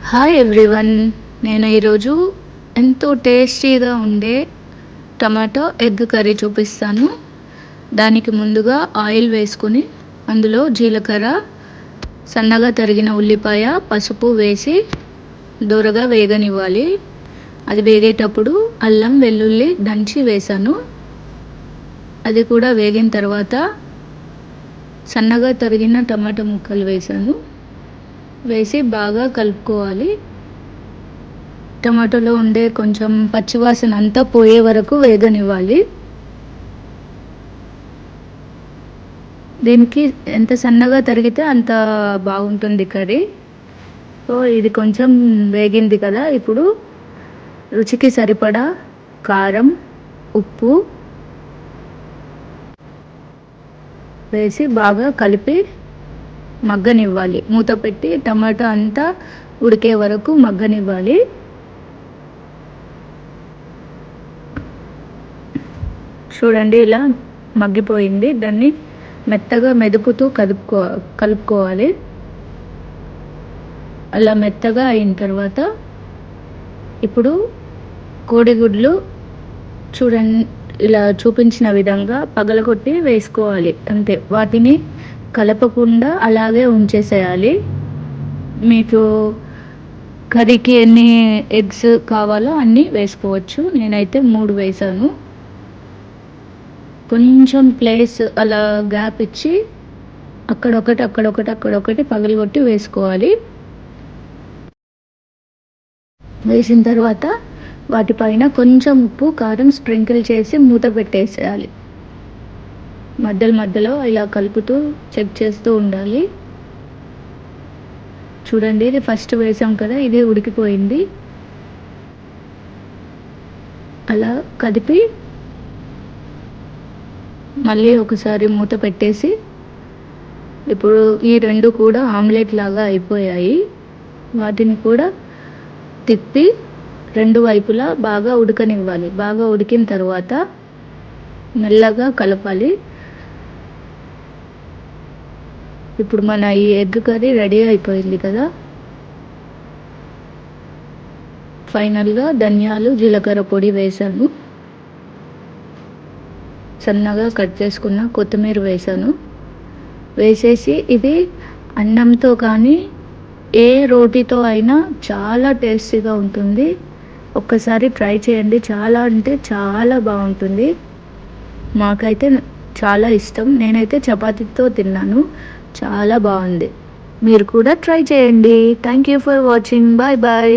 Hi everyone. నేను ఈరోజు ఎంతో టేస్టీగా ఉండే టమాటో ఎగ్ కర్రీ చూపిస్తాను. దానికి ముందుగా ఆయిల్ వేసుకొని అందులో జీలకర్ర, సన్నగా తరిగిన ఉల్లిపాయ, పసుపు వేసి దూరగా వేగనివ్వాలి. అది వేగేటప్పుడు అల్లం వెల్లుల్లి దంచి వేసాను. అది కూడా వేగిన తర్వాత సన్నగా తరిగిన టమాటో ముక్కలు వేసి బాగా కలుపుకోవాలి. టమాటోలో ఉండే కొంచెం పచ్చివాసన అంతా పోయే వరకు వేగనివ్వాలి. దీనికి ఎంత సన్నగా తరిగితే అంత బాగుంటుంది కర్రీ. సో ఇది కొంచెం వేగింది కదా, ఇప్పుడు రుచికి సరిపడా కారం, ఉప్పు వేసి బాగా కలిపి మగ్గనివ్వాలి. మూత పెట్టి టమాటా అంతా ఉడికే వరకు మగ్గనివ్వాలి. చూడండి, ఇలా మగ్గిపోయింది. దాన్ని మెత్తగా మెదుపుతూ కలుపుకోవాలి. అలా మెత్తగా అయిన తర్వాత ఇప్పుడు కోడిగుడ్లు చూడండి, ఇలా చూపించిన విధంగా పగలగొట్టి వేసుకోవాలి. అంతే, వాటిని కలపకుండా అలాగే ఉంచేసేయాలి. మీకు కర్రీకి ఎన్ని ఎగ్స్ కావాలో అన్నీ వేసుకోవచ్చు. నేనైతే 3 వేసాను. కొంచెం ప్లేస్ అలా గ్యాప్ ఇచ్చి అక్కడొకటి పగలగొట్టి వేసుకోవాలి. వేసిన తర్వాత వాటిపైన కొంచెం ఉప్పు, కారం స్ప్రింకిల్ చేసి మూత పెట్టేసేయాలి. మధ్యలో ఇలా కలుపుతూ చెక్ చేస్తూ ఉండాలి. చూడండి, ఇది ఫస్ట్ వేసాం కదా, ఇది ఉడికిపోయింది. అలా కదిపి మళ్ళీ ఒకసారి మూత పెట్టేసి, ఇప్పుడు ఈ 2 కూడా ఆమ్లెట్ లాగా అయిపోయాయి. వాటిని కూడా తిప్పి 2 వైపులా బాగా ఉడకనివ్వాలి. బాగా ఉడికిన తర్వాత మెల్లగా కలపాలి. ఇప్పుడు మన ఈ ఎగ్ కర్రీ రెడీ అయిపోయింది కదా. ఫైనల్గా ధనియాలు, జీలకర్ర పొడి వేసాను. సన్నగా కట్ చేసుకున్న కొత్తిమీర వేసేసి ఇది అన్నంతో కానీ ఏ రోటీతో అయినా చాలా టేస్టీగా ఉంటుంది. ఒక్కసారి ట్రై చేయండి. చాలా అంటే చాలా బాగుంటుంది. మాకైతే చాలా ఇష్టం. నేనైతే చపాతీతో తిన్నాను. చాలా బాగుంది. మీరు కూడా ట్రై చేయండి. Thank you for watching. Bye bye.